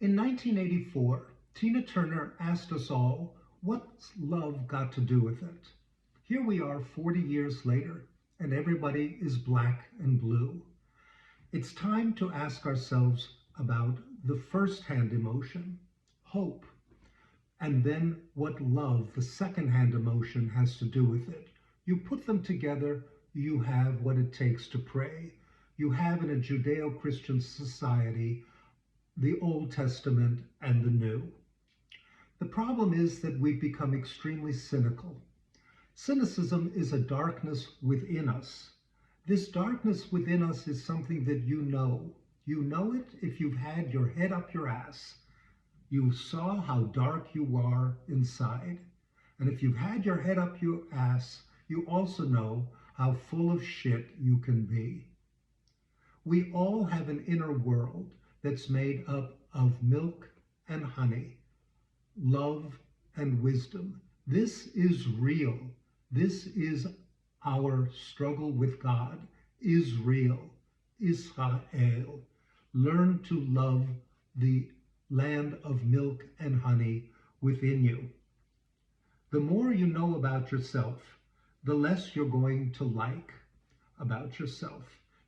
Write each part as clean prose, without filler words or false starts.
In 1984, Tina Turner asked us all, what's love got to do with it? Here we are 40 years later, and everybody is black and blue. It's time to ask ourselves about the first-hand emotion, hope, and then what love, the second-hand emotion, has to do with it. You put them together, you have what it takes to pray. You have in a Judeo-Christian society the Old Testament and the New. The problem is that we've become extremely cynical. Cynicism is a darkness within us. This darkness within us is something that you know. You know it if you've had your head up your ass. You saw how dark you are inside. And if you've had your head up your ass, you also know how full of shit you can be. We all have an inner world that's made up of milk and honey, love and wisdom. This is real. This is our struggle with God. Israel, Israel. Learn to love the land of milk and honey within you. The more you know about yourself, the less you're going to like about yourself.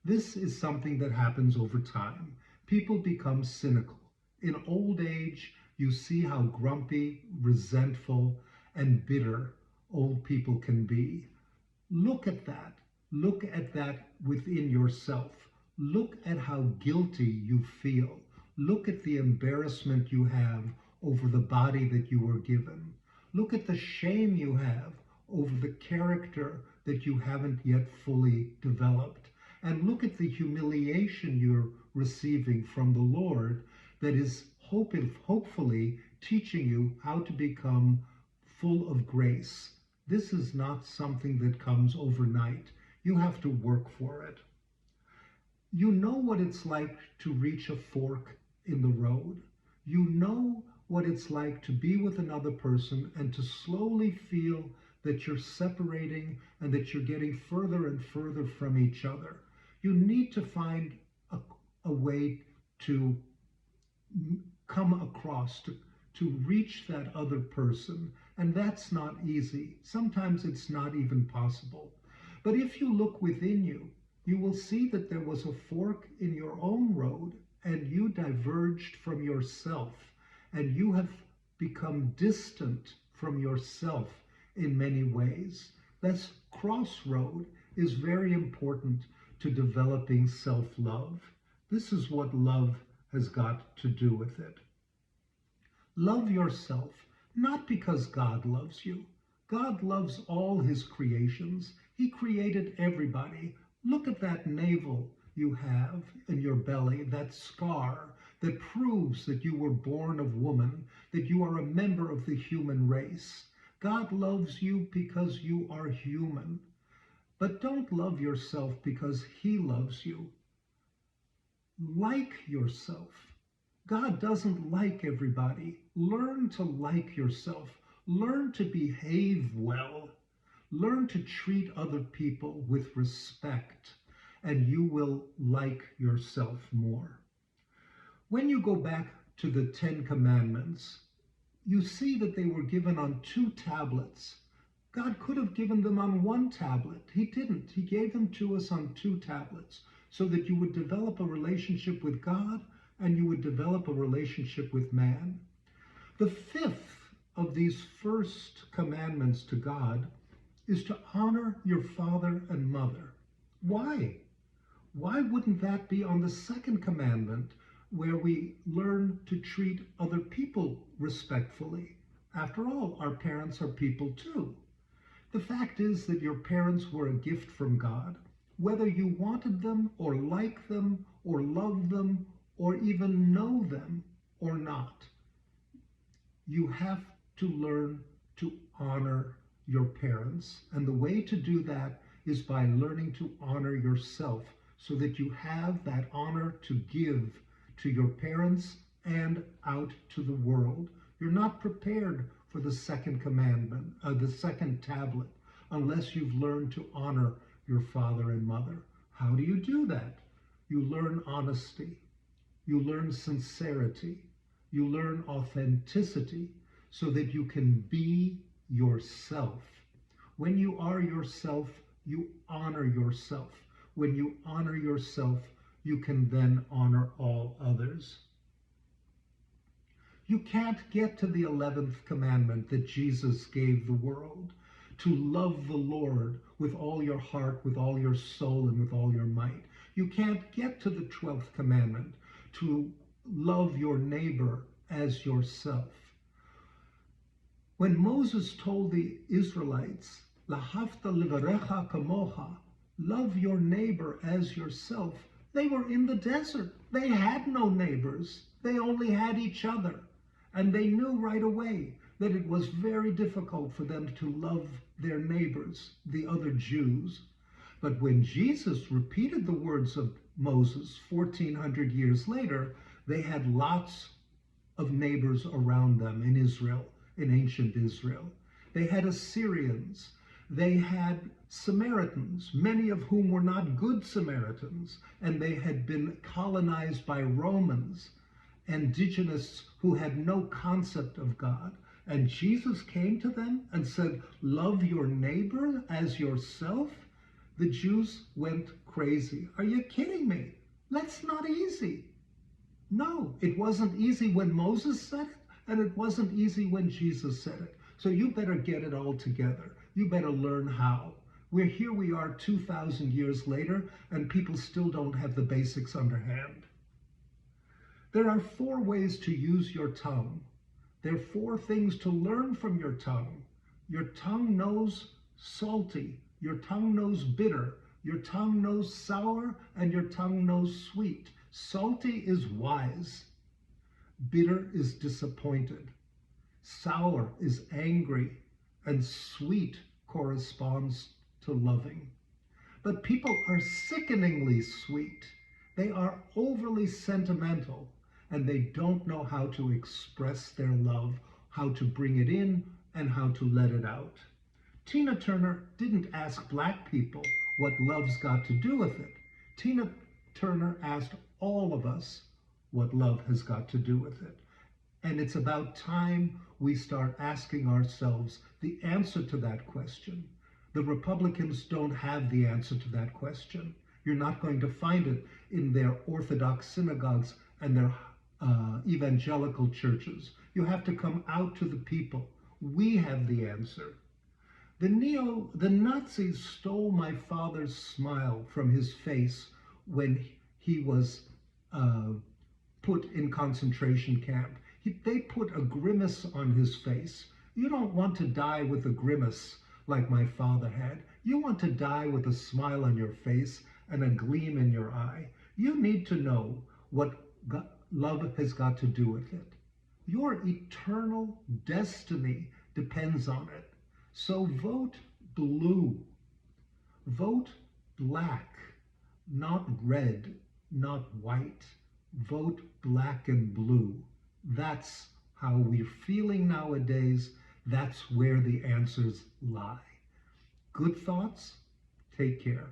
This is something that happens over time. People become cynical. In old age, you see how grumpy, resentful, and bitter old people can be. Look at that. Look at that within yourself. Look at how guilty you feel. Look at the embarrassment you have over the body that you were given. Look at the shame you have over the character that you haven't yet fully developed. And look at the humiliation you're receiving from the Lord that is hopefully teaching you how to become full of grace. This is not something that comes overnight. You have to work for it. You know what it's like to reach a fork in the road. You know what it's like to be with another person and to slowly feel that you're separating and that you're getting further and further from each other. You need to find a way to come across, to reach that other person. And that's not easy. Sometimes it's not even possible. But if you look within you, you will see that there was a fork in your own road and you diverged from yourself and you have become distant from yourself in many ways. This crossroad is very important to developing self-love. This is what love has got to do with it. Love yourself, not because God loves you. God loves all his creations. He created everybody. Look at that navel you have in your belly, that scar that proves that you were born of woman, that you are a member of the human race. God loves you because you are human. But don't love yourself because he loves you. Like yourself. God doesn't like everybody. Learn to like yourself. Learn to behave well. Learn to treat other people with respect, and you will like yourself more. When you go back to the 10 Commandments, you see that they were given on 2 tablets. God could have given them on 1 tablet. He didn't. He gave them to us on 2 tablets so that you would develop a relationship with God and you would develop a relationship with man. The 5th of these first commandments to God is to honor your father and mother. Why? Why wouldn't that be on the 2nd commandment where we learn to treat other people respectfully? After all, our parents are people too. The fact is that your parents were a gift from God. Whether you wanted them or liked them or loved them or even know them or not, you have to learn to honor your parents. And the way to do that is by learning to honor yourself so that you have that honor to give to your parents and out to the world. You're not prepared for the 2nd commandment, the 2nd tablet, unless you've learned to honor your father and mother. How do you do that? You learn honesty. You learn sincerity. You learn authenticity so that you can be yourself. When you are yourself, you honor yourself. When you honor yourself, you can then honor all others. You can't get to the 11th commandment that Jesus gave the world, to love the Lord with all your heart, with all your soul, and with all your might. You can't get to the 12th commandment, to love your neighbor as yourself. When Moses told the Israelites, Lahavta livarecha kamocha, love your neighbor as yourself, they were in the desert. They had no neighbors. They only had each other. And they knew right away that it was very difficult for them to love their neighbors, the other Jews. But when Jesus repeated the words of Moses 1400 years later, they had lots of neighbors around them in Israel, in ancient Israel. They had Assyrians. They had Samaritans, many of whom were not good Samaritans, and they had been colonized by Romans, indigenous who had no concept of God. And Jesus came to them and said, love your neighbor as yourself. The Jews went crazy. Are you kidding me? That's not easy. No, it wasn't easy when Moses said it, and it wasn't easy when Jesus said it. So you better get it all together. You better learn how. Here we are 2,000 years later, and people still don't have the basics underhand. There are 4 ways to use your tongue. There are 4 things to learn from your tongue. Your tongue knows salty. Your tongue knows bitter. Your tongue knows sour, and your tongue knows sweet. Salty is wise. Bitter is disappointed. Sour is angry. And sweet corresponds to loving. But people are sickeningly sweet. They are overly sentimental, and they don't know how to express their love, how to bring it in, and how to let it out. Tina Turner didn't ask black people what love's got to do with it. Tina Turner asked all of us what love has got to do with it. And it's about time we start asking ourselves the answer to that question. The Republicans don't have the answer to that question. You're not going to find it in their Orthodox synagogues and their evangelical churches. You have to come out to the people. We have the answer. The Nazis stole my father's smile from his face when he was put in concentration camp. They put a grimace on his face. You don't want to die with a grimace like my father had. You want to die with a smile on your face and a gleam in your eye. You need to know what love has got to do with it. Your eternal destiny depends on it. So vote blue. Vote black, not red, not white. Vote black and blue. That's how we're feeling nowadays. That's where the answers lie. Good thoughts? Take care.